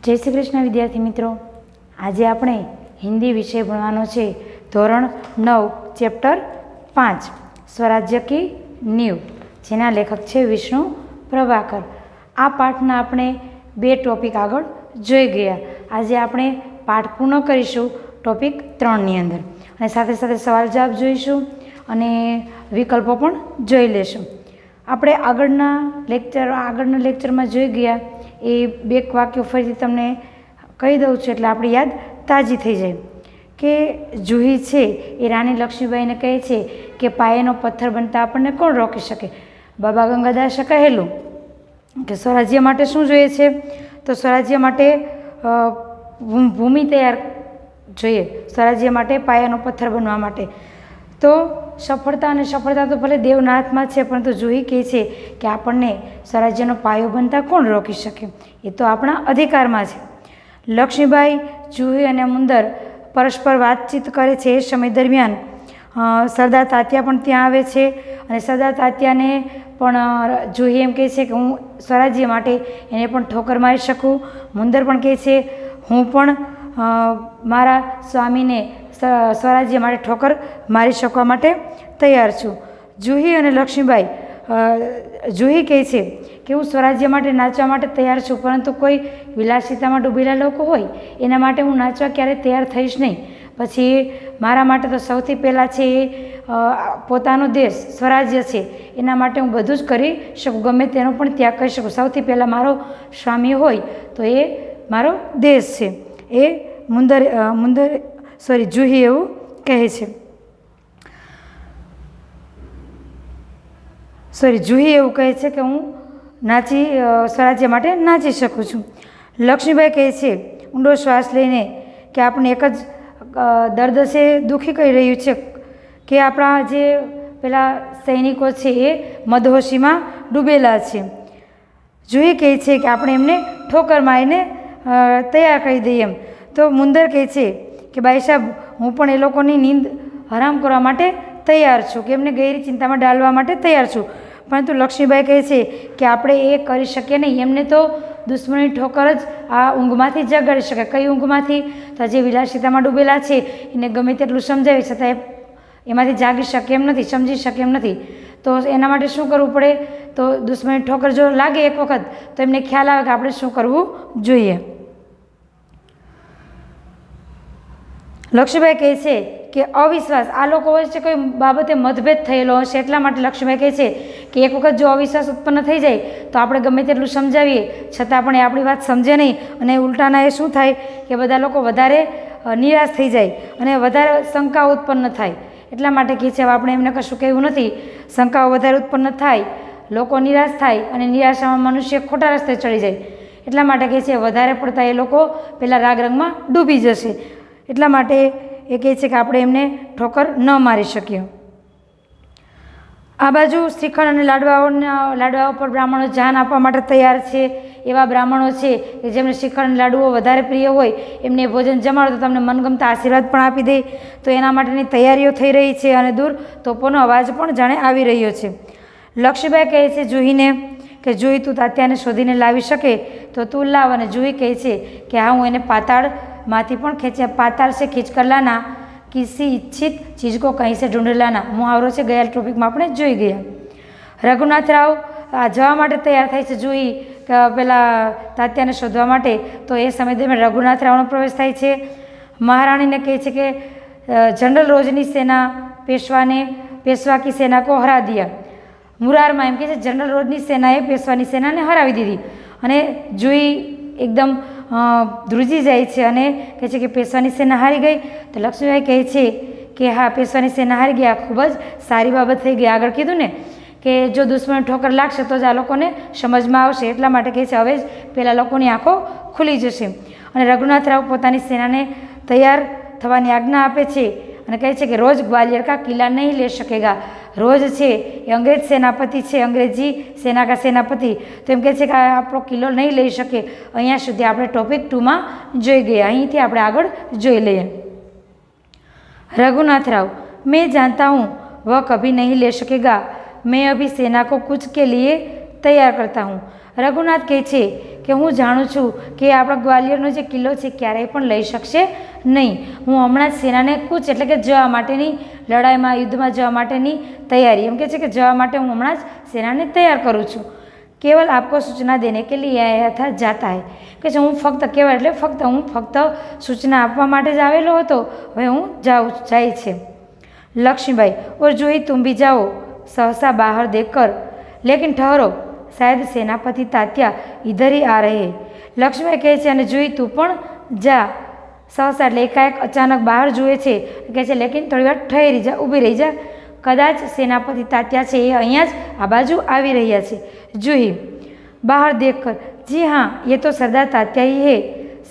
जय श्री कृष्ण विद्यार्थी मित्रों, आज આપણે हिंदी विषय भणवानो छे। धोरण 9 चैप्टर 5 स्वराज्य की नींव, जेना लेखक छे विष्णु प्रभाकर। आ पाठना આપણે બે टॉपिक આગળ જોઈ ગયા। આજે આપણે પાઠ પૂર્ણ કરીશું टॉपिक 3 ની અંદર, અને સાથે સાથે સવાલ જવાબ જોઈશું અને વિકલ્પો પણ જોઈ લેશું। આપણે આગળના લેક્ચરમાં જોઈ ગયા એ બે વાક્યો ફરીથી તમને કહી દઉં છું એટલે આપણી યાદ તાજી થઈ જાય કે જુહી છે એ રાણી લક્ષ્મીબાઈને કહે છે કે પાયેનો પથ્થર બનતા આપણને કોણ રોકી શકે। બાબા ગંગાદાસે કહેલું કે સ્વરાજ્ય માટે શું જોઈએ છે, તો સ્વરાજ્ય માટે ભૂમિ તૈયાર જોઈએ, સ્વરાજ્ય માટે પાયાનો પથ્થર બનવા માટે। તો સફળતા તો ભલે દેવના હાથમાં છે, પરંતુ જુહી કહે છે કે આપણને સ્વરાજ્યનો પાયો બનતા કોણ રોકી શકે, એ તો આપણા અધિકારમાં છે। લક્ષ્મીબાઈ, જુહી અને મુંદર પરસ્પર વાતચીત કરે છે। એ સમય દરમિયાન સરદાર તાત્યા પણ ત્યાં આવે છે, અને સરદાર તાત્યાને પણ જુહી એમ કહે છે કે હું સ્વરાજ્ય માટે એને પણ ઠોકર મારી શકું। મુંદર પણ કહે છે હું પણ મારા સ્વામીને સ્વરાજ્ય માટે ઠોકર મારી શકવા માટે તૈયાર છું। જુહી અને લક્ષ્મીબાઈ, જુહી કહે છે કે હું સ્વરાજ્ય માટે નાચવા માટે તૈયાર છું, પરંતુ કોઈ વિલાસિતામાં ડૂબેલા લોકો હોય એના માટે હું નાચવા ક્યારેય તૈયાર થઈશ નહીં। પછી મારા માટે તો સૌથી પહેલાં છે એ પોતાનો દેશ સ્વરાજ્ય છે, એના માટે હું બધું જ કરી શકું, ગમે તેનો પણ ત્યાગ કરી શકું। સૌથી પહેલાં મારો સ્વામી હોય તો એ મારો દેશ છે, એ જુહી એવું કહે છે। જુહી એવું કહે છે કે હું સ્વરાજ્ય માટે નાચી શકું છું। લક્ષ્મીબાઈ કહે છે ઊંડો શ્વાસ લઈને કે આપણે એક જ દર્દ છે, દુઃખી કહી રહ્યું છે કે આપણા જે પેલા સૈનિકો છે એ મદહોશીમાં ડૂબેલા છે। જુહી કહે છે કે આપણે એમને ઠોકર મારીને તૈયાર કરી દઈએ એમ। તો મુંદર કહે છે કે ભાઈ સાહેબ, હું પણ એ લોકોની નીંદ હરામ કરવા માટે તૈયાર છું, કે એમને ગહેરી ચિંતામાં ડાલવા માટે તૈયાર છું, પરંતુ લક્ષ્મીબાઈ કહે છે કે આપણે એ કરી શકીએ નહીં। એમને તો દુશ્મનની ઠોકર જ આ ઊંઘમાંથી જગાડી શકે। કઈ ઊંઘમાંથી? તો જે વિલાસિતામાં ડૂબેલા છે એને ગમે તેટલું સમજાવી છતાં એમાંથી જાગી શકે એમ નથી, સમજી શકે એમ નથી। તો એના માટે શું કરવું પડે? તો દુશ્મનની ઠોકર જો લાગે એક વખત તો એમને ખ્યાલ આવે કે આપણે શું કરવું જોઈએ। લક્ષ્મીબાઈ કહે છે કે અવિશ્વાસ, આ લોકો વચ્ચે કોઈ બાબતે મતભેદ થયેલો હશે, એટલા માટે લક્ષ્મીબાઈ કહે છે કે એક વખત જો અવિશ્વાસ ઉત્પન્ન થઈ જાય તો આપણે ગમે તેટલું સમજાવીએ છતાં પણ એ આપણી વાત સમજે નહીં, અને ઉલટાના એ શું થાય કે બધા લોકો વધારે નિરાશ થઈ જાય અને વધારે શંકા ઉત્પન્ન થાય। એટલા માટે કહે છે આપણે એમને કશું કહેવું નથી, શંકાઓ વધારે ઉત્પન્ન થાય, લોકો નિરાશ થાય અને નિરાશામાં મનુષ્ય ખોટા રસ્તે ચડી જાય। એટલા માટે કહે છે વધારે પડતા એ લોકો પેલા રાગરંગમાં ડૂબી જશે, એટલા માટે એ કહે છે કે આપણે એમને ઠોકર ન મારી શકીએ। આ બાજુ શ્રીખંડ અને લાડવાઓ પર બ્રાહ્મણો જાન આપવા માટે તૈયાર છે। એવા બ્રાહ્મણો છે કે જેમને શ્રીખંડ અને લાડુઓ વધારે પ્રિય હોય, એમને ભોજન જમાડો તો તમને મનગમતા આશીર્વાદ પણ આપી દે। તો એના માટેની તૈયારીઓ થઈ રહી છે, અને દૂર તોપોનો અવાજ પણ જાણે આવી રહ્યો છે। લક્ષ્મીબાઈ કહે છે જુહીને કે જુહી, તું તાત્યાને શોધીને લાવી શકે તો તું લાવ। અને જુહી કહે છે કે હા, હું એને પાતાળમાંથી પણ પાતાળ સે ખીંચ કર લાના, કિસી ઈચ્છિત ચીજ કો કहीं से ढूंढ लाना, મુહાવરો છે, ગયા ટોપિકમાં આપણે જોઈ ગયા। રઘુનાથરાવ જવા માટે તૈયાર થાય છે જુહી પેલા તાત્યાને શોધવા માટે, તો એ સમય દરમિયાન રઘુનાથરાવનો પ્રવેશ થાય છે। મહારાણીને કહે છે કે જનરલ રોજની સેના પેશવા કી સેના કો હરા દિયા। મુરારમાં એમ કહે છે જનરલ રોજની સેનાએ પેશવાની સેનાને હરાવી દીધી, અને જુહી એકદમ ધ્રુજી જાય છે અને કહે છે કે પેશવાની સેના હારી ગઈ। તો લક્ષ્મીબાઈ કહે છે કે હા, પેશવાની સેના હારી ગઈ, આ ખૂબ જ સારી બાબત થઈ ગઈ। આગળ કીધું ને કે જો દુશ્મન ઠોકર લાગશે તો જ આ લોકોને સમજમાં આવશે, એટલા માટે કહે છે હવે જ પેલા લોકોની આંખો ખુલી જશે। અને રઘુનાથરાવ પોતાની સેનાને તૈયાર થવાની આજ્ઞા આપે છે અને કહે છે કે રોજ ગ્વાલિયર કા કિલ્લા નહીં લે શકેગા। રોજ છે એ અંગ્રેજ સેનાપતિ છે, અંગ્રેજી સેના કા સેનાપતિ, તો એમ કહે છે કે આપણો કિલ્લો નહીં લઈ શકે। અહીંયા સુધી આપણે ટોપિક 2માં જોઈ ગયા, અહીંથી આપણે આગળ જોઈ લઈએ। रघुनाथराव, मैं जानता हूँ वह कभी नहीं ले सकेगा, मैं अभी सेना को कुछ के लिए तैयार करता हूँ। रघुनाथ कहे छे कि हूँ जाणुं छूं कि आपणा ग्वालियरनो जे किल्लो छे क्यारेय पण लई शकशे नहीं। हूँ हमणां ज सेनाने कूच एटले के जवा माटेनी लड़ाईमां युद्धमां जवा माटेनी तैयारी एम कहे छे कि जवा माटे हूँ हमणां ज सेनाने तैयार करूँ छूं। केवल आपको सूचना देने के लिए आया था जाता है कि हूँ फक्त केवल एटले फक्त सूचना आपवा माटे ज आवेलो हतो, हवे हूँ जाय छे। लक्ष्मीबाई और जूही तुम भी जाओ, सहसा बाहर देखकर, लेकिन ठहरो, शायद सेनापति तात्या इधर ही आ रहे हैं। लक्ष्मीबाई कहे छे अने जूही तू पण जा। सहसा એટલે એકાએક અચાનક બહાર જુએ છે, કહે છે લેકિન થોડી વાર ઠહેરી જા, ઊભી રહી જા, કદાચ સેનાપતિ તાત્યા છે એ અહીંયા જ આ બાજુ આવી રહ્યા છે। જુહી બહાર देखकर, जी हाँ ये तो सरदार तात्या ही है।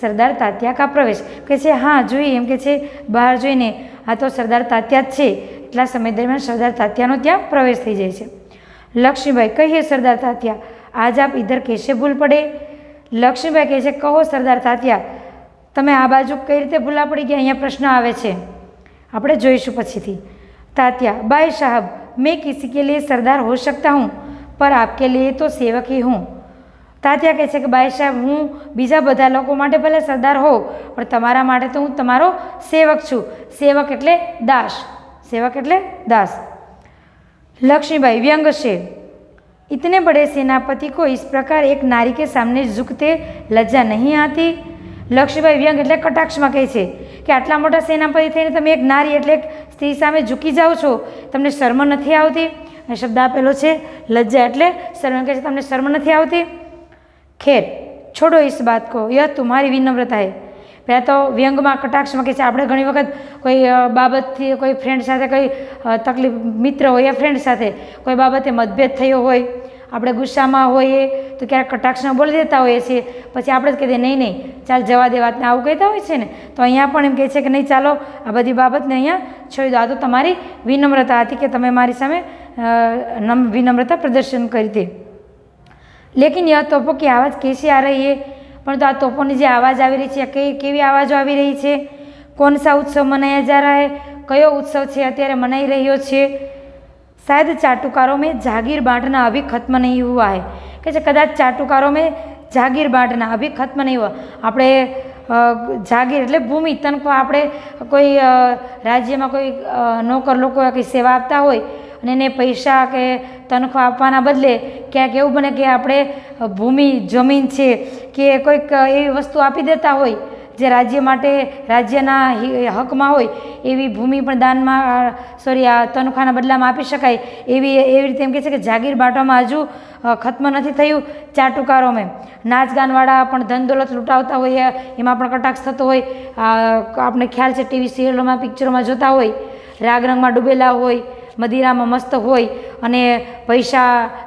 सरदार तात्या का प्रवेश, કહે છે હા જુહી એમ કે છે બહાર જોઈને આ તો સરદાર તાત્યા જ છે। એટલા સમય દરમિયાન સરદાર તાત્યાનો ત્યાં પ્રવેશ થઈ જાય છે। लक्ष्मीबाई कहिए सरदार तात्या आज आप इधर कैसे भूल पड़े। लक्ष्मीबाई कहे छे कहो सरदार तात्या तमे आ बाजू कई रीते भूला पड़ी गया, अहींया प्रश्न आवे छे, आपणे जोईशुं पछीथी। तात्या बाई साहब मैं किसी के लिए सरदार हो सकता हूँ पर आपके लिए तो सेवक ही हूँ। तात्या कहे छे कि बाई साहब हूँ बीजा बधा लोको माटे भले सरदार हो पण तमारा माटे तो हूँ तमारो सेवक छूं। सेवक एटले दास, सेवक एटले दास। लक्ष्मीबाई व्यंग से, इतने बड़े सेनापति को इस प्रकार एक नारी के सामने झुकते लज्जा नहीं आती। लक्ष्मीबाई व्यंग एटले कटाक्षमां कहे छे कि आटला मोटा सेनापति थईने तमे एक नारी एटले एक स्त्री सामे झूकी जाओ छो, तमने शर्म नथी आवती। आ शब्द आपेलो छे लज्जा एटले शर्म, कहे छे तमने शर्म नथी आवती। खैर छोड़ो इस बात को, यह तुम्हारी विनम्रता है। पहला तो व्यंग में कटाक्ष में कहे આપણે ઘણી વખત કોઈ બાબતથી કોઈ ફ્રેન્ડ સાથે કોઈ તકલીફ, મિત્ર હોય या ફ્રેન્ડ સાથે કોઈ બાબતે મતભેદ થયો હોય, આપણે ગુસ્સામાં હોઈએ તો ક્યારેક કટાક્ષમાં બોલી દેતા હોઈએ છીએ, પછી આપણે જ કહી દઈએ નહીં નહીં ચાલ જવા દે વાતને, આવું કહેતા હોય છે ને। તો અહીંયા પણ એમ કહે છે કે નહીં ચાલો આ બધી બાબતને અહીંયા છોડી દો, આ તો તમારી વિનમ્રતા હતી કે તમે મારી સામે વિનમ્રતા પ્રદર્શન કરી હતી। लेकिन यह तोपों की आवाज़ कैसी आ रही है। परंतु आ तोपों की आवाज़ आ रही है, केवी आवाज़ों आ रही है। कौन सा उत्सव मनाया जा रहा है, कयो उत्सव है अत्यारे मनाई रह्यो छे। शायद चाटुकारों में जागीर बांटना अभी खत्म नहीं हुआ है, कि कदाच चाटुकारों में जागीर बांटना अभी खत्म नहीं हुआ। आपणे जागीर एटले भूमि तनखो, आपणे कोई राज्य में कोई नौकर लोग कोई सेवा आपता होय અને એને પૈસા કે તનખો આપવાના બદલે ક્યાંક એવું બને કે આપણે ભૂમિ જમીન છે કે કોઈક એવી વસ્તુ આપી દેતા હોય જે રાજ્ય માટે રાજ્યના હકમાં હોય, એવી ભૂમિ પણ દાનમાં આ તનખાના બદલામાં આપી શકાય, એવી રીતે એમ કહે છે કે જાગીર બાંટવામાં હજુ ખત્મ નથી થયું। ચાટુકારોમાં નાચ ગાનવાળા પણ ધન દોલત લૂંટાવતા હોય, એમાં પણ કટાક્ષ થતો હોય। આપણે ખ્યાલ છે ટીવી સિરિયલોમાં પિક્ચરોમાં જોતા હોય, રાગ રંગમાં ડૂબેલા હોય, મદિરામાં મસ્ત હોય અને પૈસા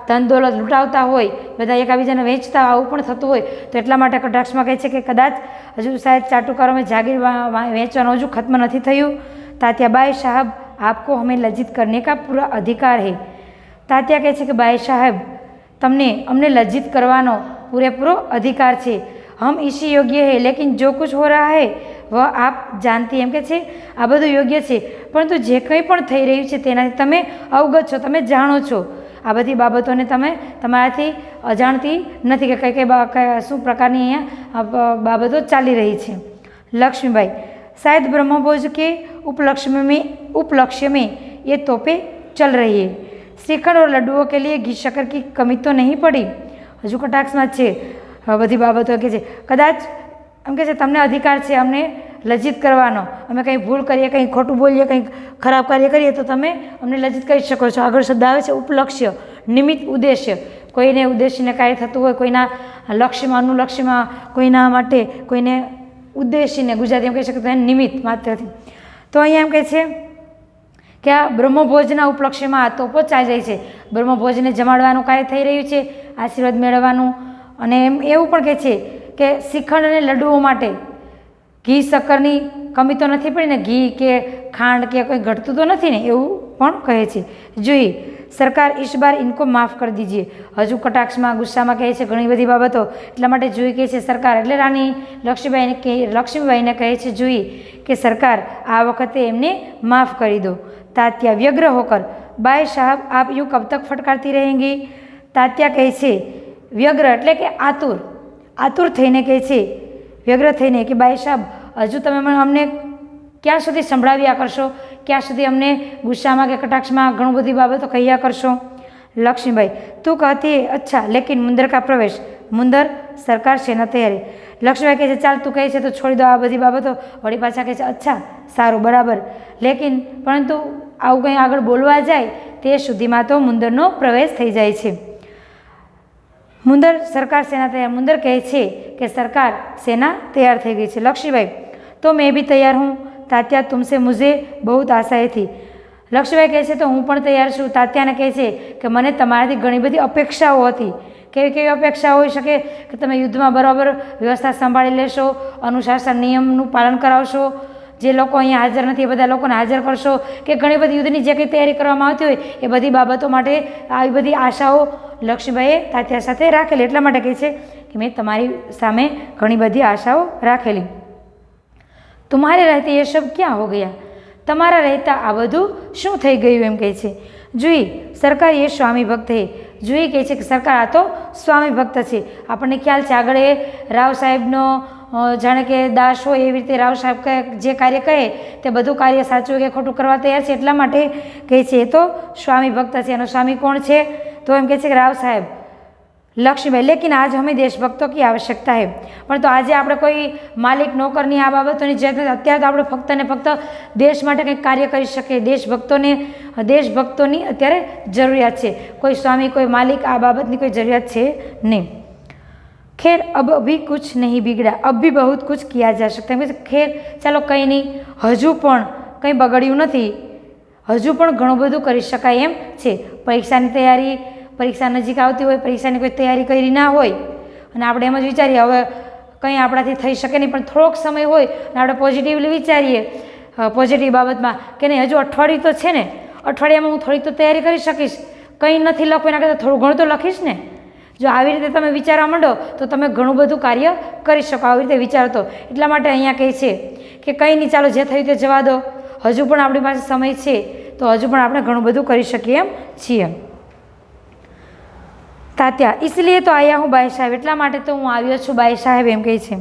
ધન દોલત લૂંટાવતા હોય, બધા એકાબીજાને વેચતા, આવું પણ થતું હોય। તો એટલા માટે કટાક્ષમાં કહે છે કે કદાચ હજુ શાયદ ચાટુકારોમાં જાગીર વેચવાનું હજુ ખત્મ નથી થયું। तात्या बाई साहब आपको हमें लज्जित करने का पूरा अधिकार है। तात्या कहे छे कि बाई साहब तमने अमने लज्जित करवानो पूरेपूरो अधिकार छे। हम इसी योग्य है, लेकिन जो कुछ हो रहा है वह आप जानती एम के आ बधुं योग्य है, परंतु जे कंई पण थई रह्युं छे तेनाथी तमे अवगत छो, तमे जाणो छो। आ बधी बाबतोने तमे तमाराथी अजाणती नथी के कई कई शुं प्रकारनी अहींया बाबतो चाली रही छे। लक्ष्मीबाई शायद ब्रह्मभोज के उपलक्ष्य में ये तोपें चल रही है। श्रीखंड और लड्डुओं के लिए घी शक्कर की कमी तो नहीं पड़ी। हजू कटाक्षमां छे बधी बाबतो के कदाच एम के तमने अधिकार है अमने लज्जित करवानो, अमे कहीं भूल करिए, कहीं खोटू बोलीए, कहीं खराब कार्य करिए तो तमे अमने लज्जित करी शको छो। आगळ शब्द आवे छे उपलक्ष्य, निमित्त उद्देश्य, कोईने उद्देश्यने कार्य थतुं होय, कोईना लक्ष्यमां अनुलक्ष्यमां, कोईना माटे कोईने उद्देश्यने गुजराती एम कही शके तो निमित्त मात्रथी। तो अहींया एम कहे छे कि आ ब्रह्मभोजना उपलक्ष्यमां आ तोपो चाली रही छे। ब्रह्मभोजने जमाडवानुं कार्य थई रह्युं छे, आशीर्वाद मेळववानुं। अने एवुं पण कहे छे कि श्रीखंड अने लड्डुओ माटे घी शक्करनी कमी तो नहीं पड़ी ने, घी के खांड के कोई घटतुं तो नहीं ने, एवुं पण कहे छे। जुई सरकार इस बार इनको माफ़ कर दीजिए। हजू कटाक्ष में गुस्सा में कहे घणी बधी बाबतों, एटला माटे जुई कहे सरकार एटले रानी लक्ष्मीबाई ने कहे जुई कि सरकार आ वखते एमने माफ़ कर दो। तात्या व्यग्र होकर बाई साहब आप यूँ कब तक फटकारती रहेंगी। તાત્યા કહે છે વ્યગ્ર એટલે કે આતુર થઈને કહે છે, વ્યગ્ર થઈને કે બાઈ સાહેબ હજુ તમે અમને ક્યાં સુધી સંભળાવ્યા કરશો, ક્યાં સુધી અમને ગુસ્સામાં કે કટાક્ષમાં ઘણું બધી બાબતો કહ્યા કરશો. લક્ષ્મીબાઈ તું કહતી અચ્છા લેકિન મુંદર કા પ્રવેશ, મુંદર સરકાર સેના તૈયારી. લક્ષ્મીબાઈ કહે છે ચાલ તું કહે છે તો છોડી દો આ બધી બાબતો. વળી પાછા કહે છે અચ્છા સારું બરાબર, લેકિન પરંતુ આવું કંઈ આગળ બોલવા જાય તે સુધીમાં તો મુંદરનો પ્રવેશ થઈ જાય છે. મુંદર સરકાર સેના તૈયાર, મુંદર કહે છે કે સરકાર સેના તૈયાર થઈ ગઈ છે. લક્ષ્મીબાઈ તો મેં ભી તૈયાર હું તાત્યા, તુમસે મુझे બહુત આશાએ થી. લક્ષ્મીબાઈ કહે છે તો હું પણ તૈયાર છું. તાત્યાને કહે છે કે મને તમારાથી ઘણી બધી અપેક્ષાઓ હતી. કેવી અપેક્ષા હોઈ શકે કે તમે યુદ્ધમાં બરાબર વ્યવસ્થા સંભાળી લેશો, અનુશાસન નિયમનું પાલન કરાવશો, જે લોકો અહીંયા હાજર નથી એ બધા લોકોને હાજર કરશો, કે ઘણી બધી યુદ્ધની જે કંઈ તૈયારી કરવામાં આવતી હોય એ બધી બાબતો માટે આવી બધી આશાઓ લક્ષ્મીબાઈએ તાત્યા સાથે રાખેલી. એટલા માટે કહે છે કે મેં તમારી સામે ઘણી બધી આશાઓ રાખેલી. તુમ્હારે રહેતે એ સબ ક્યાં હો ગયા, તમારા રહેતા આ બધું શું થઈ ગયું એમ કહે છે. જુઈ સરકાર એ સ્વામી ભક્ત હે, જુઈ કહે છે કે સરકાર આ તો સ્વામી ભક્ત છે. આપણને ખ્યાલ છે આગળ એ રાવ સાહેબનો જાણે કે દાસ હોય એવી રીતે રાવ સાહેબ જે કાર્ય કહે તે બધું કાર્ય સાચું કે ખોટું કરવા તૈયાર છે. એટલા માટે કહે છે એ તો સ્વામી ભક્ત છે. એનો સ્વામી કોણ છે તો એમ કહે છે કે રાવ સાહેબ. લક્ષ્મીબાઈ લેકિન આજ હમે દેશભક્તો કી આવશ્યકતા હે, પણ તો આજે આપણે કોઈ માલિક નોકરની આ બાબતોની જે અત્યારે તો આપણે ફક્ત ને ફક્ત દેશ માટે કંઈક કાર્ય કરી શકીએ. દેશભક્તોની અત્યારે જરૂરિયાત છે. કોઈ સ્વામી કોઈ માલિક આ બાબતની કોઈ જરૂરિયાત છે નહીં. ખેર અબ અભી કુછ નહીં બિગડા, અબ ભી બહુત કુછ કિયા જા શકતા. ખેર ચાલો કંઈ નહીં, હજુ પણ કંઈ બગડ્યું નથી, હજુ પણ ઘણું બધું કરી શકાય એમ છે. પરીક્ષાની તૈયારી, પરીક્ષા નજીક આવતી હોય, પરીક્ષાની કોઈ તૈયારી કરી ના હોય અને આપણે એમ જ વિચારીએ હવે કંઈ આપણાથી થઈ શકે નહીં, પણ થોડોક સમય હોય અને આપણે પોઝિટિવલી વિચારીએ પોઝિટિવ બાબતમાં કે નહીં હજુ અઠવાડિયું તો છે ને, અઠવાડિયામાં હું થોડીક તો તૈયારી કરી શકીશ, કંઈ નથી લખવું એના કરતાં થોડું ઘણું તો લખીશ ને. જો આવી રીતે તમે વિચારવા માંડો તો તમે ઘણું બધું કાર્ય કરી શકો. આવી રીતે વિચારો તો એટલા માટે અહીંયા કહે છે કે કંઈ નહીં ચાલો જે થયું તે જવા દો, હજુ પણ આપણી પાસે સમય છે તો હજુ પણ આપણે ઘણું બધું કરી શકીએ એમ છીએ. તાત્યા इसलिए તો આયા હું બાઈ સાહેબ, એટલા માટે તો હું આવ્યો છું બાઈ સાહેબ એમ કહે છે.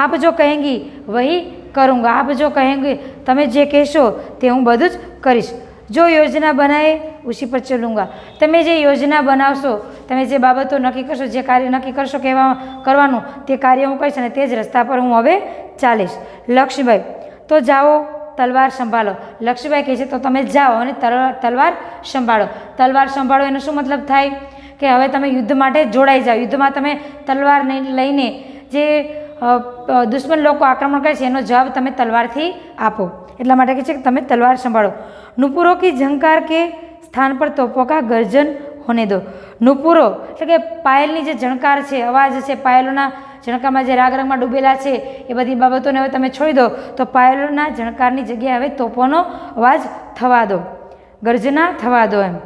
આપ જો કહેંગી વહી કरूँगा, આપ જો કહેંગે તમે જે કહેશો તે હું બધું જ કરીશ. જો યોજના બનાવે ઉસી પર ચલુંગા, તમે જે યોજના બનાવશો, તમે જે બાબતો નક્કી કરશો, જે કાર્ય નક્કી કરશો કે કરવાનું તે કાર્ય હું કરીશ અને તે જ રસ્તા પર હું હવે ચાલીશ. લક્ષ્મીબાઈ તો જાઓ તલવાર સંભાળો. લક્ષ્મીબાઈ કહે છે તો તમે જાઓ અને તલવાર સંભાળો. તલવાર સંભાળો એનો શું મતલબ થાય કે હવે તમે યુદ્ધ માટે જોડાઈ જાઓ. યુદ્ધમાં તમે તલવાર લઈને જે દુશ્મન લોકો આક્રમણ કરે છે એનો જવાબ તમે તલવારથી આપો. એટલા માટે કહે છે કે તમે તલવાર સંભાળો. નુપુરો કી ઝંકાર કે સ્થાન પર તોપો કા ગર્જન હોને દો. નુપુરો એટલે કે પાયલની જે ઝણકાર છે, અવાજ છે, પાયલોના ઝણકારમાં જે રાગરંગમાં ડૂબેલા છે એ બધી બાબતોને હવે તમે છોડી દો તો પાયલોના ઝણકારની જગ્યાએ હવે તોપોનો અવાજ થવા દો, ગર્જના થવા દો એમ.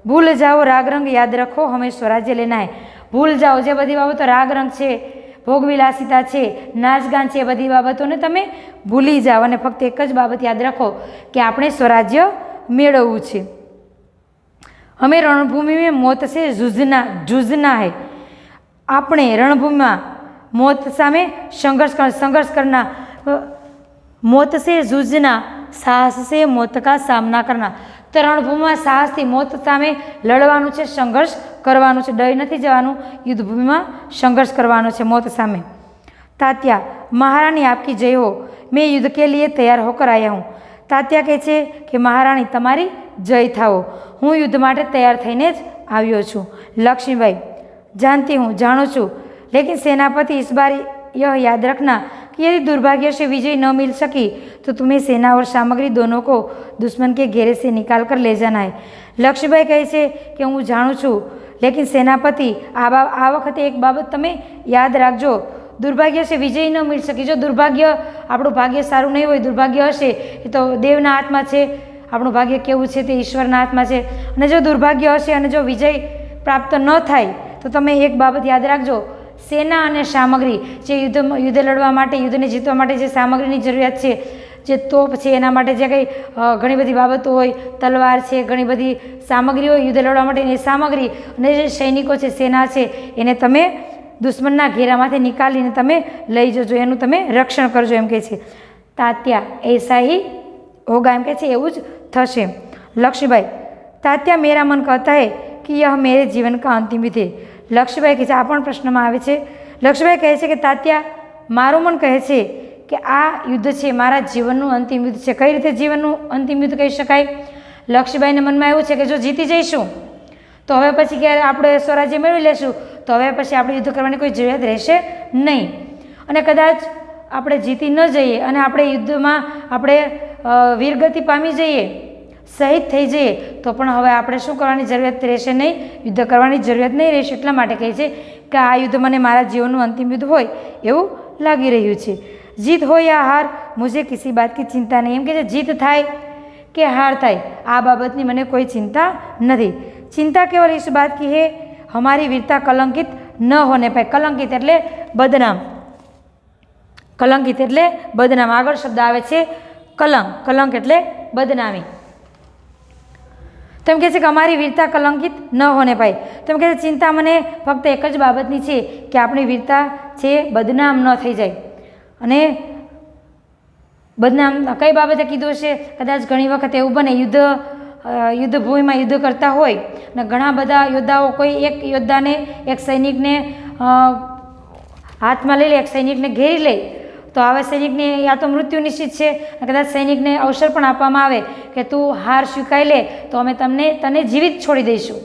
ભૂલ જાઓ રાગરંગ યાદ રખો હમે સ્વરાજ્ય લેના હે. ભૂલ જાઓ જે બધી બાબતો રાગરંગ છે, ભોગવિલાસિતા છે, નાચગાન છે, એ બધી બાબતોને તમે ભૂલી જાઓ અને ફક્ત એક જ બાબત યાદ રાખો કે આપણે સ્વરાજ્ય મેળવવું છે. હમે રણભૂમિમાં મોત સે જૂઝના હે. આપણે રણભૂમિમાં મોત સામે સંઘર્ષ કરના, મોત સે જૂઝના, સાહસ સે મોત કા સામના કરના. તો રણભૂમિમાં સાહસથી મોત સામે લડવાનું છે, સંઘર્ષ કરવાનું છે, ડરી નથી જવાનું, યુદ્ધભૂમિમાં સંઘર્ષ કરવાનો છે મોત સામે. તાત્યા મહારાણી આપકી જય હો, મેં યુદ્ધ કે લીએ તૈયાર હોકર આયા હું. તાત્યા કહે છે કે મહારાણી તમારી જય થાઓ, હું યુદ્ધ માટે તૈયાર થઈને જ આવ્યો છું. લક્ષ્મીબાઈ जानती हूँ, जाणू છું, लेकिन सेनापति इस बार यह याद रखना कि यदि दुर्भाग्य से विजय न मिल सकी तो तुम्हें सेना और सामग्री दोनों को दुश्मन के घेरे से निकाल कर ले जाना है. લક્ષ્મીબાઈ કહે છે કે હું જાણું છું, લેકિન સેનાપતિ આ વખતે એક બાબત તમે યાદ રાખજો, દુર્ભાગ્ય છે વિજય ન મિલ શકે. જો દુર્ભાગ્ય, આપણું ભાગ્ય સારું નહીં હોય, દુર્ભાગ્ય હશે એ તો દેવના હાથમાં છે, આપણું ભાગ્ય કેવું છે તે ઈશ્વરના હાથમાં છે, અને જો દુર્ભાગ્ય હશે અને જો વિજય પ્રાપ્ત ન થાય તો તમે એક બાબત યાદ રાખજો, સેના અને સામગ્રી જે યુદ્ધ લડવા માટે, યુદ્ધને જીતવા માટે જે સામગ્રીની જરૂરિયાત છે, જે તોપ છે એના માટે જે કંઈ ઘણી બધી બાબતો હોય, તલવાર છે, ઘણી બધી સામગ્રી હોય યુદ્ધ લડવા માટેની સામગ્રી, અને જે સૈનિકો છે, સેના છે, એને તમે દુશ્મનના ઘેરામાંથી નીકાળીને તમે લઈ જજો, એનું તમે રક્ષણ કરજો એમ કહે છે. તાત્યા એસા હી હોગા એમ કહે છે, એવું જ થશે. લક્ષ્મીબાઈ, તાત્યા મેરા મન કહેતા હૈ કે યહ મેરે જીવન કા અંતિમ યુદ્ધ હૈ. લક્ષ્મીબાઈ કહે છે, આ પણ પ્રશ્નમાં આવે છે. લક્ષ્મીબાઈ કહે છે કે તાત્યા, મારું મન કહે છે કે આ યુદ્ધ છે મારા જીવનનું અંતિમ યુદ્ધ છે. કઈ રીતે જીવનનું અંતિમ યુદ્ધ કહી શકાય? લક્ષ્મીબાઈને મનમાં એવું છે કે જો જીતી જઈશું તો હવે પછી ક્યારે આપણે સ્વરાજ્ય મેળવી લેશું, તો હવે પછી આપણે યુદ્ધ કરવાની કોઈ જરૂરિયાત રહેશે નહીં. અને કદાચ આપણે જીતી ન જઈએ અને આપણે યુદ્ધમાં આપણે વીરગતિ પામી જઈએ, શહીદ થઈ જઈએ, તો પણ હવે આપણે શું કરવાની જરૂરિયાત રહેશે નહીં, યુદ્ધ કરવાની જરૂરિયાત નહીં રહેશે. એટલા માટે કહે છે કે આ યુદ્ધ મને મારા જીવનનું અંતિમ યુદ્ધ હોય એવું લાગી રહ્યું છે. જીત હો યા હાર મુझे કિસી બાત કી ચિંતા નહીં. એમ કે છે જીત થાય કે હાર થાય આ બાબતની મને કોઈ ચિંતા નથી. ચિંતા કેવલ इस बात की है हमारी वीरता कलंकित न होने पाए. कलंकित એટલે બદનામ, કલંકિત એટલે બદનામ. આગળ શબ્દ આવે છે કલંક. કલંક એટલે બદનામી. તેમ કહે છે કે અમારી વીરતા કલંકિત ન હોને પાય. તેમ કહે છે ચિંતા મને ફક્ત એક જ બાબતની છે કે આપણી વીરતા છે બદનામ ન થઈ જાય. અને બદનામ કઈ બાબતે કીધું છે? કદાચ ઘણી વખત એવું બને યુદ્ધ ભૂમિમાં યુદ્ધ કરતા હોય અને ઘણા બધા યોદ્ધાઓ, કોઈ એક યોદ્ધાને, એક સૈનિકને હાથમાં લઈ લે, એક સૈનિકને ઘેરી લે, તો હવે સૈનિકને યા તો મૃત્યુ નિશ્ચિત છે, કદાચ સૈનિકને અવસર પણ આપવામાં આવે કે તું હાર સ્વીકારી લે તો અમે તને જીવિત છોડી દઈશું.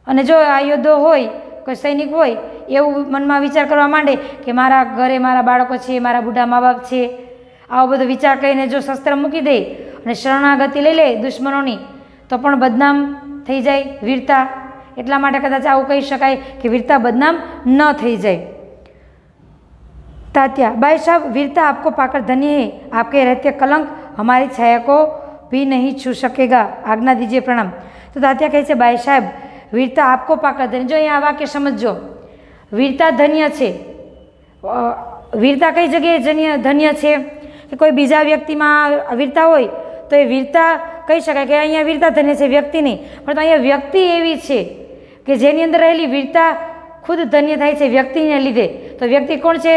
અને જો આ યોદ્ધો હોય, કોઈ સૈનિક હોય, એવું મનમાં વિચાર કરવા માંડે કે મારા ઘરે મારા બાળકો છે, મારા બુઢા મા બાપ છે, આવો બધો વિચાર કરીને જો શસ્ત્ર મૂકી દે અને શરણાગતિ લઈ લે દુશ્મનોની, તો પણ બદનામ થઈ જાય વીરતા. એટલા માટે કદાચ આવું કહી શકાય કે વીરતા બદનામ ન થઈ જાય. तात्या, भाई साहब वीरता आपको पाकर धन्य है, आपके रहते कलंक हमारी छाया को भी नहीं छू सकेगा, आज्ञा दीजिए प्रणाम. तो तात्या કહે છે ભાઈ સાહેબ વીરતા આપકો પાકર ધન્ય. જો અહીંયા આ વાક્ય સમજજો, વીરતા ધન્ય છે. વીરતા કઈ જગ્યાએ ધન્ય છે? કે કોઈ બીજા વ્યક્તિમાં વીરતા હોય તો એ વીરતા કહી શકાય કે અહીંયા વીરતા ધન્ય છે, વ્યક્તિ નહીં. પણ તો અહીંયા વ્યક્તિ એવી છે કે જેની અંદર રહેલી વીરતા ખુદ ધન્ય થાય છે વ્યક્તિને લીધે. તો વ્યક્તિ કોણ છે?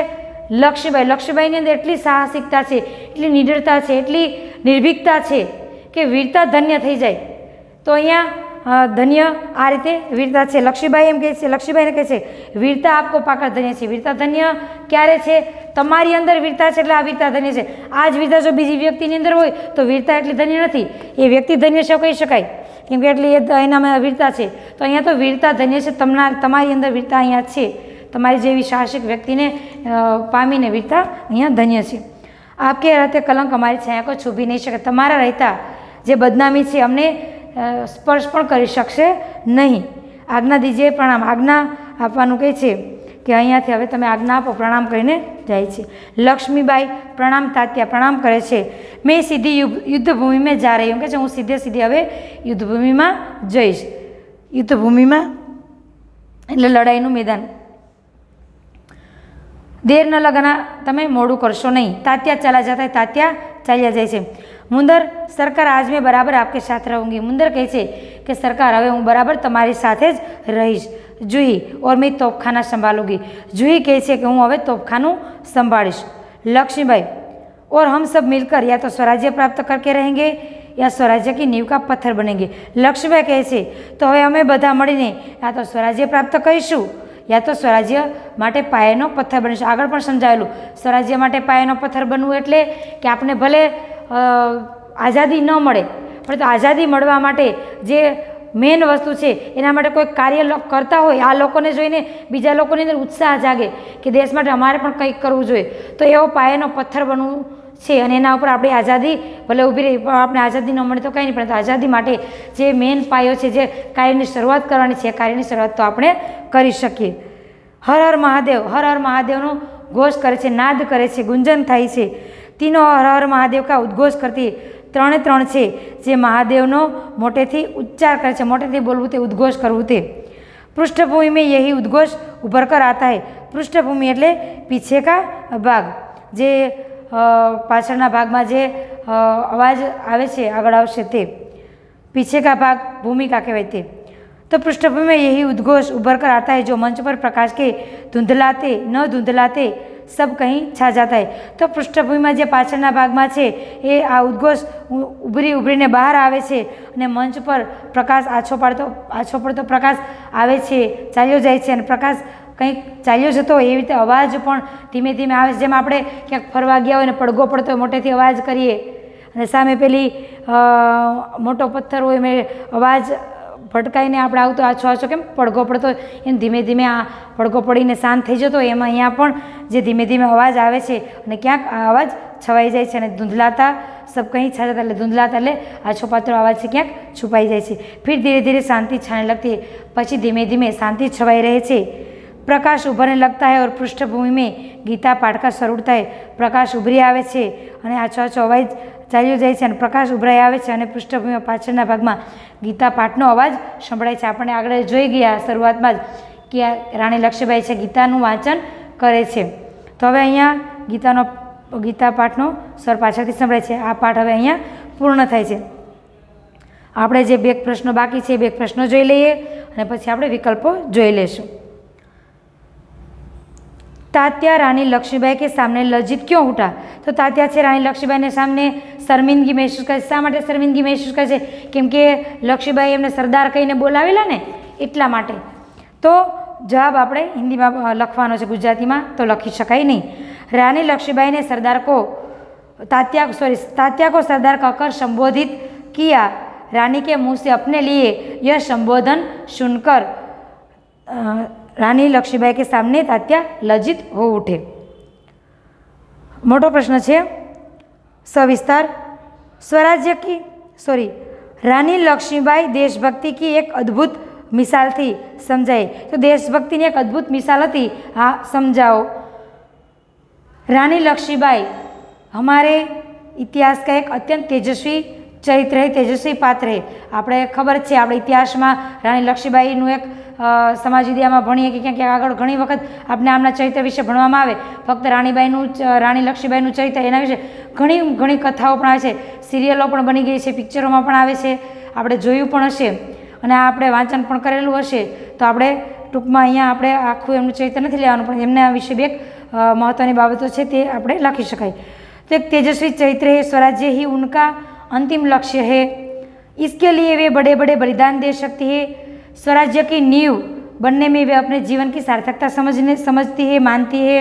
લક્ષ્મીબાઈ. લક્ષ્મીબાઈની અંદર એટલી સાહસિકતા છે, એટલી નિડરતા છે, એટલી નિર્ભીકતા છે કે વીરતા ધન્ય થઈ જાય. તો અહીંયા ધન્ય આ રીતે વીરતા છે. લક્ષ્મીબાઈ એમ કહે છે, લક્ષ્મીબાઈને કહે છે વીરતા આપકો પાકર ધન્ય છે. વીરતા ધન્ય ક્યારે છે? તમારી અંદર વીરતા છે એટલે આ વીરતા ધન્ય છે. આ જ વીરતા જો બીજી વ્યક્તિની અંદર હોય તો વીરતા એટલી ધન્ય નથી. એ વ્યક્તિ ધન્ય છે કહી શકાય, કેમ કે એટલી એનામાં વીરતા છે. તો અહીંયા તો વીરતા ધન્ય છે, તમારી અંદર વીરતા અહીંયા છે. તમારી જેવી સાહસિક વ્યક્તિને પામીને વીરતા અહીંયા ધન્ય છે. આપકે રહેતે કલંક અમારી છાયા કો છૂભી નહીં શકે. તમારા રહેતા જે બદનામી છે અમને સ્પર્શ પણ કરી શકશે નહીં. આજ્ઞા દીજીએ પ્રણામ. આજ્ઞા આપવાનું કહે છે કે અહીંયાથી હવે તમે આજ્ઞા આપો. પ્રણામ કરીને જાય છે. લક્ષ્મીબાઈ પ્રણામ. તાત્યા પ્રણામ કરે છે. મેં સીધી યુદ્ધભૂમિમાં જા રહી હું, કે છે હું સીધે હવે યુદ્ધભૂમિમાં જઈશ. યુદ્ધભૂમિમાં એટલે લડાઈનું મેદાન. देर न लगाना, તમે મોડું કરશો નહીં. तात्या चला जाता है. तात्या ચાલ્યા જાય છે. મુંદર સરકાર આજ મેં બરાબર આપકે સાથ રહુંગી. મુંદર કહે છે કે સરકાર હવે હું બરાબર તમારી સાથે જ રહીશ. જુહી ઓર મેં તોપખાના સંભાળુંગી. જુહી કહે છે કે હું હવે તોપખાનું સંભાળીશ. લક્ષ્મીબાઈ और हम सब मिलकर या तो स्वराज्य प्राप्त करके रहेंगे या स्वराज्य की नींव का पत्थर बनेंगे. લક્ષ્મીબાઈ કહે છે તો હવે અમે બધા મળીને યા તો સ્વરાજ્ય પ્રાપ્ત કરીશું યા તો સ્વરાજ્ય માટે પાયાનો પથ્થર બનીશું. આગળ પણ સમજાવેલું, સ્વરાજ્ય માટે પાયાનો પથ્થર બનવું એટલે કે આપણે ભલે આઝાદી ન મળે પણ તો આઝાદી મળવા માટે જે મેન વસ્તુ છે એના માટે કોઈ કાર્ય કરતા હોય, આ લોકોને જોઈને બીજા લોકોની અંદર ઉત્સાહ જાગે કે દેશ માટે અમારે પણ કંઈક કરવું જોઈએ, તો એવો પાયાનો પથ્થર બનવું છે. અને એના ઉપર આપણી આઝાદી ભલે ઊભી રહી પણ આપણે આઝાદી ન મળે તો કંઈ નહીં, પણ આઝાદી માટે જે મેન પાયો છે, જે કાર્યની શરૂઆત કરવાની છે, કાર્યની શરૂઆત તો આપણે કરી શકીએ. હર હર મહાદેવ. હર હર મહાદેવનો ઘોષ કરે છે, નાદ કરે છે, ગુંજન થાય છે. તીનો હર હર મહાદેવ કા ઉદ્ઘોષ કરતી. ત્રણે ત્રણ છે જે મહાદેવનો મોટેથી ઉચ્ચાર કરે છે, મોટેથી બોલવું તે, ઉદ્ઘોષ કરવું તે. પૃષ્ઠભૂમિ में यही उद्घोष उभर कर आता है. પૃષ્ઠભૂમિ એટલે પીછે કા ભાગ, જે પાછળના ભાગમાં જે અવાજ આવે છે આગળ આવશે તે पीछे का भाग भूमिका कहवाय थे। तो पृष्ठभूमि में यही उद्घोष उभर कर आता है जो मंच पर प्रकाश के धुंधलाते न धुंधलाते सब कहीं छा जाता है। तो पृष्ठभूमि में जो पाछळना भागमां छे ए आ उद्घोष उभरीने बहार आवे छे अने मंच पर प्रकाश आछो पड़तो प्रकाश आवे छे, चाल्यो जाय छे अने प्रकाश कंईक चाल्यो जतो एवी रीते अवाज पण धीमे धीमे आवे छे। जेम आपणे क्यांक फरवा गया होय ने પડઘો પડતો હોય મોટેથી અવાજ કરીએ અને સામે પેલી મોટો પથ્થર હોય મેં અવાજ ભટકાઈને આપણે આવતો આછો આછો કેમ પડઘો પડતો એમ ધીમે ધીમે આ પડઘો પડીને શાંત થઈ જતો એમાં અહીંયા પણ જે ધીમે ધીમે અવાજ આવે છે અને ક્યાંક આ અવાજ છવાઈ જાય છે અને ધૂંધલાતા सब कहीं छा जाता, धुंधलाता आछो पातळो आवाज से क्या छुपाई जाए छे। फिर धीरे धीरे शांति छाने लगती है, पछी धीमे धीमे शांति छवाई रहे छे। प्रकाश उभरने लगता है और पृष्ठभूमि में गीता पाठ का शरू होता है। प्रकाश उभरी आवे छे अने आछो आछो अवाज चाल्यो जाय छे अने प्रकाश उभराई आवे छे अने पृष्ठभूमि में पाछळना भागमां गीता पाठनो अवाज संभळाय छे। आपणे आगळ जोई गया शरूआतमां ज कि राणी लक्ष्मीबाई छे गीतानुं वांचन करे छे। तो हवे अहींया गीता पाठनो स्वर पाछळथी संभळाय छे। आ पाठ हवे अहींया पूर्ण थाय छे। आपणे जे બે प्रश्नो बाकी छे બે प्रश्नो जोई लईए अने पछी आपणे विकल्पो जोई लेशुं। तात्या रानी लक्ष्मीबाई के सामने लज्जित क्यों उठा? तो तात्या छे रानी लक्ष्मीबाई ने सामने शर्मिंदगी महसूस करे। शा माटे शर्मिंदगी महसूस करे छे? केम के लक्ष्मीबाई एमने सरदार कहीने बोलावेला ने એટલા માટે। तो जवाब આપણે हिंदीमां लखवानो छे, गुजरातीमां तो लखी शकाय नहीं। रानी लक्ष्मीबाई ने सरदार को तात्या को सरदार कहकर संबोधित किया। रानी के मुंह से अपने लिए यह संबोधन सुनकर रानी लक्ष्मीबाई के सामने तात्या लज्जित हो उठे। मोटो प्रश्न है सविस्तार। रानी लक्ष्मीबाई देशभक्ति की एक अद्भुत मिसाल थी, समझाए। तो देशभक्ति की एक अद्भुत मिसाल थी, हाँ समझाओ। रानी लक्ष्मीबाई हमारे इतिहास का एक अत्यंत तेजस्वी चरित्र है, तेजस्वी पात्र है। આપણે ખબર છે આપણે ઇતિહાસમાં રાણી લક્ષ્મીબાઈનું એક સમાજ વિદ્યામાં ભણીએ કે ક્યાંક આગળ ઘણી વખત આપણે આમના ચરિત્ર વિશે ભણવામાં આવે। ફક્ત રાણી લક્ષ્મીબાઈનું ચરિત્ર એના વિશે ઘણી કથાઓ પણ આવે છે, સિરિયલો પણ બની ગઈ છે, પિક્ચરોમાં પણ આવે છે, આપણે જોયું પણ હશે અને આપણે વાંચન પણ કરેલું હશે। તો આપણે ટૂંકમાં અહીંયા આપણે આખું એમનું ચરિત્ર નથી લેવાનું, પણ એમના વિશે બે महत्वनी बाबतों છે તે આપણે લખી શકાય। तो एक तेजस्वी चरित्र है, स्वराज्य ही उनका अंतिम लक्ष्य है, इसके लिए वे बड़े बड़े बलिदान दे सकती है। स्वराज्य की नींव बनने में वे अपने जीवन की सार्थकता समझती है, मानती है।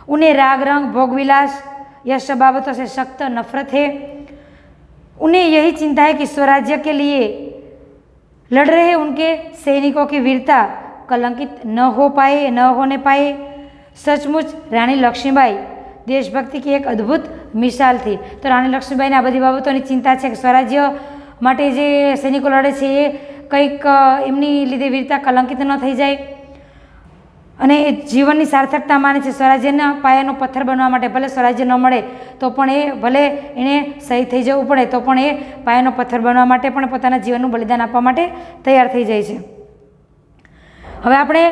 उन्हें राग रंग भोगविलास यह सब बाबतों से सख्त नफरत है। उन्हें यही चिंता है कि स्वराज्य के लिए लड़ रहे उनके सैनिकों की वीरता कलंकित न होने पाए। सचमुच रानी लक्ष्मीबाई देशभक्ति की एक अद्भुत मिसाल थी। तो रानी लक्ष्मीबाई ने आ बधी बाबतोनी चिंता है कि स्वराज्य माटे जे सैनिको लड़े छे ए कंईक एमनी लीधे वीरता कलंकित न थई जाए अने जीवननी सार्थकता माने छे। स्वराज्यना पायानो पत्थर बनवा माटे भले स्वराज्य न मळे तो पण ए भले एने शहीद थई जवुं पड़े तो पण ए पायानो पत्थर बनवा माटे पण पोताना जीवननुं बलिदान आपवा माटे तैयार थई जाय छे। हवे आपणे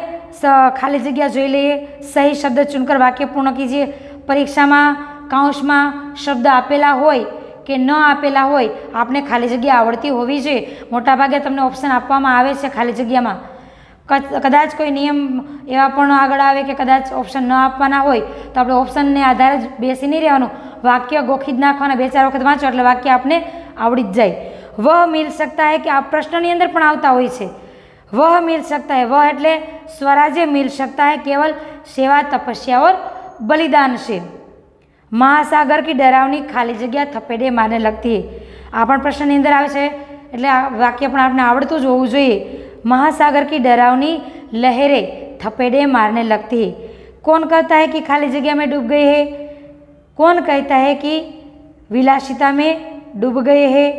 खाली जग्या जोई लईए। सही शब्द चुनकर वाक्य पूर्ण कीजिए। परीक्षा में काउंस में शब्द आपेला होय के न आपेला होय आपने खाली जग्या आवड़ती होवी जोईए। मोटा भागे तमने ऑप्शन आपवामां आवे छे खाली जग्या में, कदाच कोई नियम एवा पण आगळ आवे के कदाच ऑप्शन न आपवाना होय तो आपणे ऑप्शन ने आधारे ज बेसी नहीं रहेवानुं, वाक्य गोखी ज नाखवाना, बे चार वखत वांचो એટલે वाक्य आपने आवड़ी ज जाय। वह मिल सकता है कि आप प्रश्ननी अंदर पण आवता होय छे। वह मिल सकता है, वह एटले स्वराज्य मिल सकता है केवल सेवा तपस्या और बलिदान से। महासागर की डरावनी खाली जगह थपेड़े मारने लगती है। आ पण प्रश्ननी अंदर आवे छे एटले आ वाक्य पण आपने आवडतुं ज होवुं जोईए। महासागर की डरावनी लहरें थपेड़े मारने लगती है। कौन कहता है कि खाली जगह में डूब गए हैं? कौन कहता है कि विलासिता में डूब गए हैं?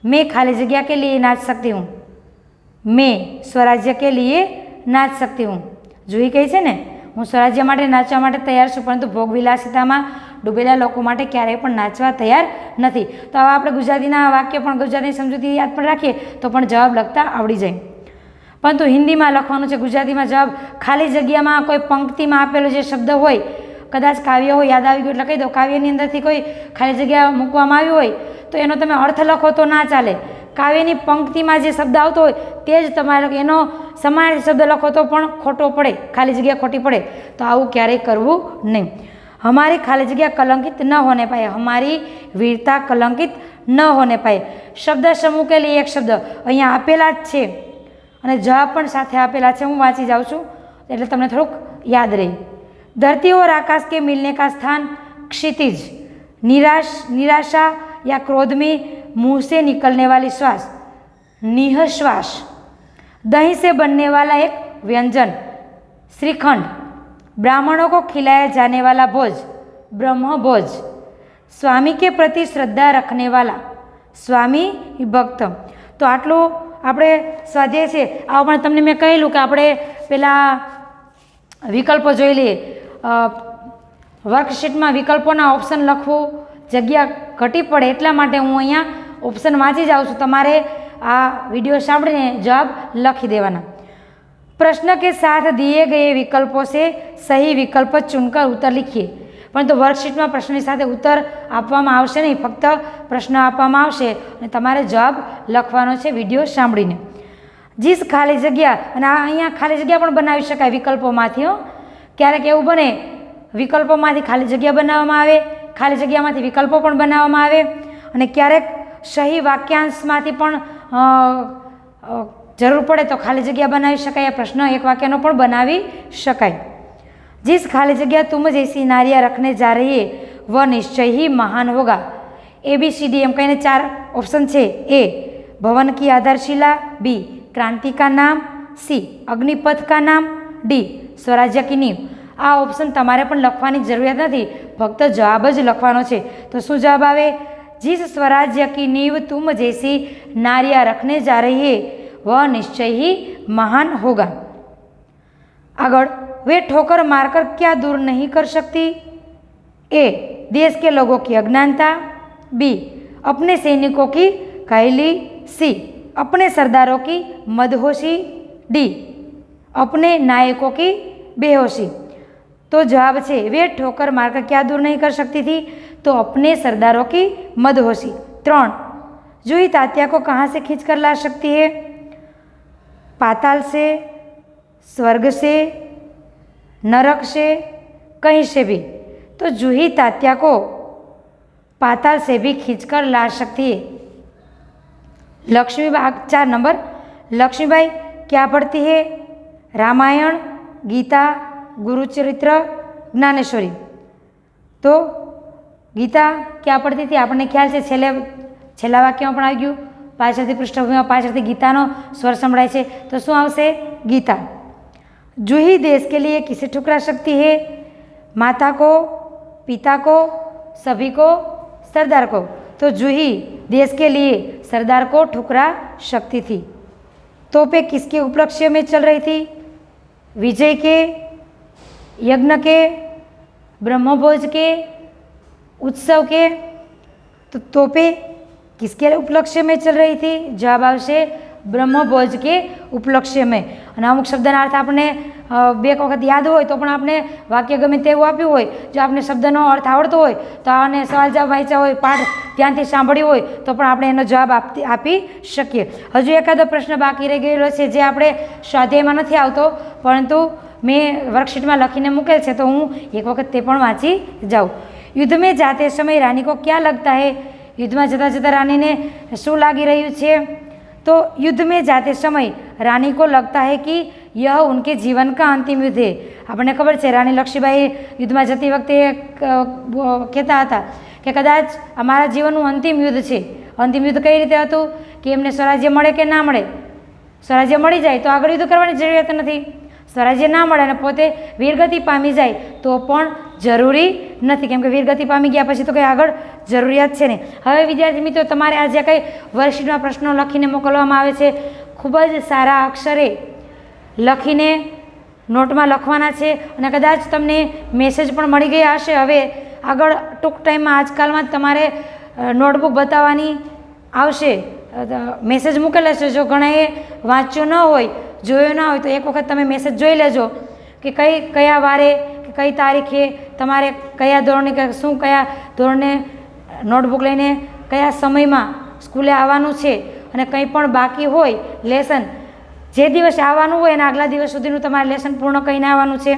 मैं खाली जगह के लिए नाच सकती हूँ, मैं स्वराज्य के लिए नाच सकती हूँ। जोई कही छे ने हूँ स्वराज्य माटे नाचवा माटे तैयार छूं, परंतु भोगविलासितामां डूबेला लोको माटे क्यारेय पण नाचवा तैयार नथी। तो आवा आपणे गुजरातीना वाक्य पण गुजराती समजूती याद पण राखीए तो पण जवाब लखता आवड़ी जाय। परंतु हिंदी में लखवानुं छे, गुजराती में जवाब खाली जग्या में कोई पंक्ति में आपेलो जे शब्द होय, કદાચ કાવ્ય હોય યાદ આવી ગયું એટલે કહી દો, કાવ્યની અંદરથી કોઈ ખાલી જગ્યા મૂકવામાં આવી હોય તો એનો તમે અર્થ લખો તો ના ચાલે. કાવ્યની પંક્તિમાં જે શબ્દ આવતો હોય તે જ તમારે એનો સમાન શબ્દ લખો તો પણ ખોટો પડે, ખાલી જગ્યા ખોટી પડે. તો આવું ક્યારેય કરવું નહીં. हमारी खाली जगह कलंकित न होने पाए, हमारी वीरता कलंकित न होने पाए. शब्द समूह के लिए एक शब्द અહીંયા આપેલા જ છે અને જવાબ પણ સાથે આપેલા છે. હું વાંચી જાઉં છું એટલે તમને થોડુંક યાદ રહે. धरती और आकाश के मिलने का स्थान क्षितिज. निराशा या क्रोध में मुंह से निकलने वाली श्वास निःश्वास. दही से बनने वाला एक व्यंजन श्रीखंड. ब्राह्मणों को खिलाया जाने वाला भोज ब्रह्म भोज. स्वामी के प्रति श्रद्धा रखने वाला स्वामी भक्त. तो आटલું આપણે સ્વાધ્યાય છે. આ પણ તમને મેં કહેલું કે આપણે પેલા વિકલ્પો જોઈ લઈએ. વર્કશીટમાં વિકલ્પોના ઓપ્શન લખવું જગ્યા ઘટી પડે એટલા માટે હું અહીંયા ઓપ્શન વાંચી જાઉં છું. તમારે આ વિડીયો સાંભળીને જવાબ લખી દેવાના. प्रश्न के साथ दिए गए विकल्पों से सही विकल्प चुनकर उत्तर लिखिए. परंतु वर्कशीट में प्रश्न साथ उत्तर आपवामां आवशे नहीं, फक्त प्रश्न आपवामां आवशे अने तमारे जवाब लखवानो छे विडियो सांभळीने. जिस खाली जग्या अने अहींया खाली जग्या पण बनावी शकाय विकल्पोमांथी. क्यारेक एवुं बने विकल्पोमांथी खाली जग्या बनाववामां आवे, खाली जग्यामांथी विकल्पो पण बनाववामां आवे अने क्यारेक सही वाक्यांशमांथी पण जरूर पड़े तो खाली जगह बनावी शकाय. प्रश्न एक वाक्यनो पण बनावी शकाय. जिस खाली जगह तुम जैसी नारियां रखने जा रही है वह निश्चय ही महान होगा. ABCD एम कहीने 4 ऑप्शन छे. ए भवन की आधारशिला, बी क्रांति का नाम, सी अग्निपथ का नाम, डी स्वराज्य की नींव. आ ऑप्शन तमारे पण लखवानी जरूरत नहीं, फक्त जवाब ज लखवानो छे. तो शुं जवाब आवे? जिस स्वराज्य की नींव तुम जैसी नारियां रखने जा रही है वह निश्चय ही महान होगा. आगळ वे ठोकर मारकर क्या दूर नहीं कर सकती? ए देश के लोगों की अज्ञानता, बी अपने सैनिकों की कायली, सी अपने सरदारों की मदहोशी, डी अपने नायकों की बेहोशी. तो जवाब है वे ठोकर मारकर क्या दूर नहीं कर सकती थी? तो अपने सरदारों की मदहोशी. 3 जूही तात्या को कहाँ से खींच कर ला सकती है? पाताल से, स्वर्ग से, नरक से, कहीं से भी. तो जूही तात्या को पाताल से भी खींचकर ला सकती है. लक्ष्मीबाई 4 नंबर. लक्ष्मीबाई क्या पढ़ती है? रामायण, गीता, गुरुचरित्र, ज्ञानेश्वरी. तो गीता क्या पढ़ती थी? आपने ख्याल से छेल्ला वाक्य में पण आई गयुं. पाछळथी पृष्ठभूमि में पाछळथी गीतानो स्वर संभळाय छे तो शुं आवशे? गीता. जूही देश के लिए किसे ठुकरा सकती है? माता को, पिता को, सभी को, सरदार को. तो जूही देश के लिए सरदार को ठुकरा सकती थी. तोपें किसके उपलक्ष्य में चल रही थी? विजय के, यज्ञ के, ब्रह्मभोज के, उत्सव के. तो तोपें किसके उपलक्ष्य में चल रही थी? जवाब आवशे ब्रह्मभोज के उपलक्ष्य में. અને અમુક શબ્દના અર્થ આપણે બે વખત યાદ હોય તો પણ આપણે વાક્ય ગમે તેવું આપ્યું હોય, જો આપણે શબ્દનો અર્થ આવડતો હોય તો આને સવાલ જવાબ વાંચ્યા હોય, પાઠ ધ્યાનથી સાંભળ્યું હોય તો પણ આપણે એનો જવાબ આપી શકીએ. હજુ એકાદો પ્રશ્ન બાકી રહી ગયેલો છે જે આપણે સ્વાધ્યાયમાં નથી આવતો, પરંતુ મેં વર્કશીટમાં લખીને મૂકેલ છે તો હું એક વખત તે પણ વાંચી જાઉં. યુદ્ધ में जाते समय रानी को क्या लगता है? युद्ध में जता जता रानी ने शू लगी रही है? तो युद्ध में जाते समय रानी को लगता है कि यह उनके जीवन का अंतिम युद्ध है. आपने खबर है रानी लक्ष्मीबाई युद्ध में जती वक्ते कहता था कि कदाच अमारा जीवन अंतिम युद्ध है. अंतिम युद्ध कई रीते हतुं कि एमने स्वराज्य मळे के ना मळे. स्वराज्य मळी जाए तो आगळ युद्ध करवानी जरूरत नहीं. स्वराज्य ना मळे अने पोते वीरगति पामी जाए तो पण जरूरी नहीं, केम के वीरगति पामी गया पछी तो कई आगळ जरूरियात छे नहीं. हवे विद्यार्थी मित्रों तमारे आज कई वर्कशीटमां प्रश्नो लखीने मोकलवामां आवे छे खूब ज सारा अक्षरे लखीने नोटमां लखवाना छे अने कदाच तमने मेसेज पण मळी गया हशे. हवे आगळ टूंक टाइममां आजकालमां तमारे नोटबुक बताववानी आवशे. मेसेज मूकेला छे, जो घणाए वांच्यो न होय, जोयो न होय तो एक वखत तमे मेसेज जोई लेजो कि कया वारे કઈ તારીખે તમારે કયા ધોરણે શું કયા ધોરણે નોટબુક લઈને કયા સમયમાં સ્કૂલે આવવાનું છે, અને કંઈ પણ બાકી હોય લેસન જે દિવસે આવવાનું હોય એના આગલા દિવસ સુધીનું તમારે લેસન પૂર્ણ કરીને આવવાનું છે.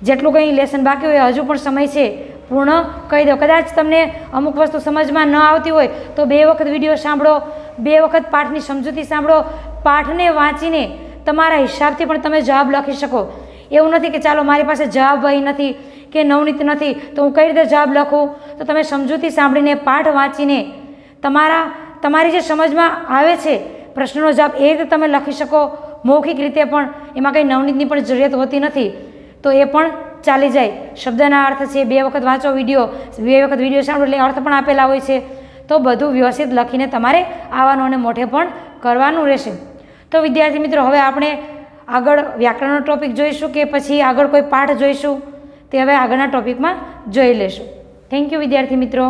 જેટલું કંઈ લેસન બાકી હોય હજુ પણ સમય છે, પૂર્ણ કહી દો. કદાચ તમને અમુક વસ્તુ સમજમાં ન આવતી હોય તો 2 વખત વિડીયો સાંભળો, 2 વખત પાઠની સમજૂતી સાંભળો. પાઠને વાંચીને તમારા હિસાબથી પણ તમે જવાબ લખી શકો. એવું નથી કે ચાલો મારી પાસે જવાબ વહી નથી કે નવનીત નથી તો હું કઈ રીતે જવાબ લખું. તો તમે સમજૂતી સાંભળીને પાઠ વાંચીને તમારી જે સમજમાં આવે છે પ્રશ્નનો જવાબ એ રીતે તમે લખી શકો. મૌખિક રીતે પણ એમાં કંઈ નવનીતની પણ જરૂરિયાત હોતી નથી, તો એ પણ ચાલી જાય. શબ્દના અર્થ છે, 2 વખત વાંચો વિડીયો, 2 વખત વિડીયો સાંભળો એટલે અર્થ પણ આપેલા હોય છે. તો બધું વ્યવસ્થિત લખીને તમારે આવવાનું અને મોઢે પણ કરવાનું રહેશે. તો વિદ્યાર્થી મિત્રો, હવે આપણે આગળ વ્યાકરણનો ટોપિક જોઈશું કે પછી આગળ કોઈ પાઠ જોઈશું તે હવે આગળના ટોપિકમાં જોઈ લેશું. થેન્ક યુ વિદ્યાર્થી મિત્રો.